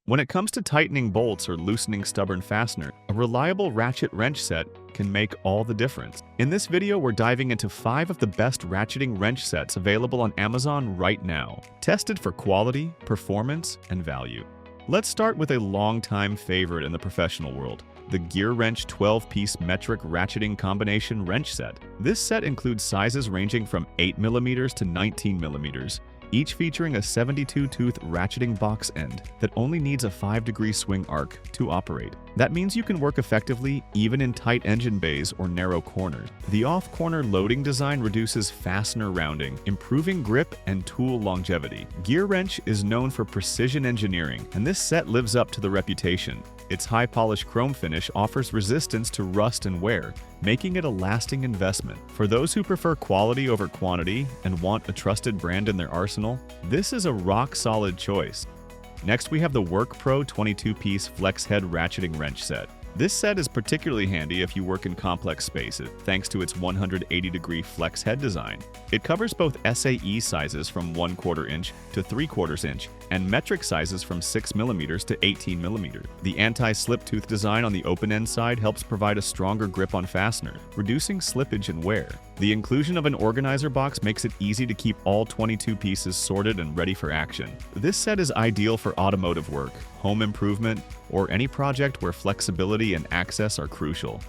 When it comes to tightening bolts or loosening stubborn fasteners, a reliable ratchet wrench set can make all the difference. In this video, we're diving into 5 of the best ratcheting wrench sets available on Amazon right now, tested for quality, performance, and value. Let's start with a long-time favorite in the professional world, the GEARWRENCH 12-piece metric ratcheting combination wrench set. This set includes sizes ranging from 8mm to 19mm, each featuring a 72-tooth ratcheting box end that only needs a 5-degree swing arc to operate. That means you can work effectively even in tight engine bays or narrow corners. The off-corner loading design reduces fastener rounding, improving grip and tool longevity. GEARWRENCH is known for precision engineering, and this set lives up to the reputation. Its high-polished chrome finish offers resistance to rust and wear, making it a lasting investment. For those who prefer quality over quantity and want a trusted brand in their arsenal, this is a rock-solid choice. Next, we have the WORKPRO 22-piece flex head ratcheting wrench set. This set is particularly handy if you work in complex spaces, thanks to its 180-degree flex head design. It covers both SAE sizes from 1/4 inch to 3/4 inch and metric sizes from 6mm to 18mm. The anti-slip tooth design on the open end side helps provide a stronger grip on fastener, reducing slippage and wear. The inclusion of an organizer box makes it easy to keep all 22 pieces sorted and ready for action. This set is ideal for automotive work, home improvement, or any project where flexibility and access are crucial.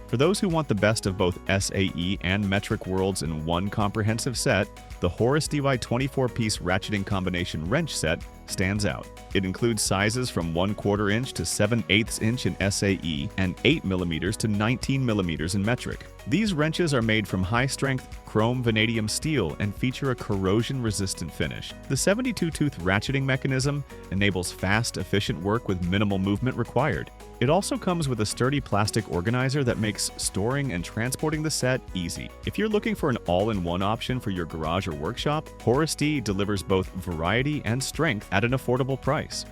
For those who want the best of both SAE and metric worlds in one comprehensive set, the HORUSDY 24-piece ratcheting combination wrench set stands out. It includes sizes from 1/4 inch to 7/8 inch in SAE and 8mm to 19mm in metric. These wrenches are made from high-strength chrome vanadium steel and feature a corrosion-resistant finish. The 72-tooth ratcheting mechanism enables fast, efficient work with minimal movement required. It also comes with a sturdy plastic organizer that makes storing and transporting the set easy. If you're looking for an all-in-one option for your garage or workshop, HORUSDY delivers both variety and strength at an affordable price.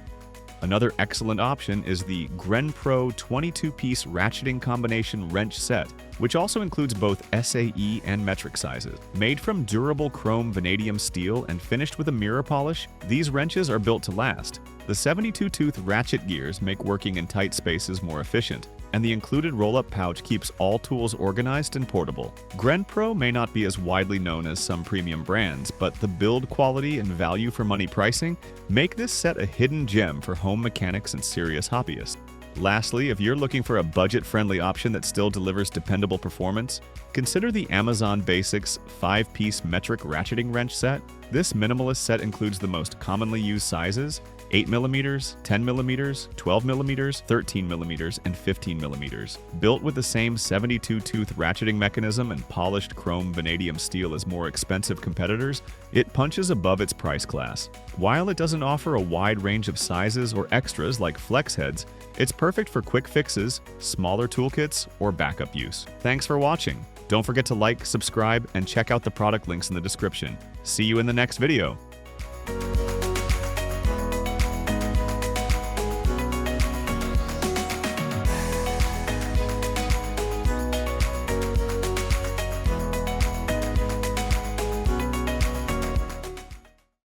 Another excellent option is the GRENPRO 22-piece ratcheting combination wrench set, which also includes both SAE and metric sizes. Made from durable chrome vanadium steel and finished with a mirror polish, these wrenches are built to last. The 72-tooth ratchet gears make working in tight spaces more efficient, and the included roll-up pouch keeps all tools organized and portable. GRENPRO may not be as widely known as some premium brands, but the build quality and value for money pricing make this set a hidden gem for home mechanics and serious hobbyists. Lastly, if you're looking for a budget-friendly option that still delivers dependable performance, consider the Amazon Basics 5-piece metric ratcheting wrench set. This minimalist set includes the most commonly used sizes: 8mm, 10mm, 12mm, 13mm, and 15mm. Built with the same 72-tooth ratcheting mechanism and polished chrome vanadium steel as more expensive competitors, it punches above its price class. While it doesn't offer a wide range of sizes or extras like flex heads, it's perfect for quick fixes, smaller toolkits, or backup use. Thanks for watching. Don't forget to like, subscribe, and check out the product links in the description. See you in the next video.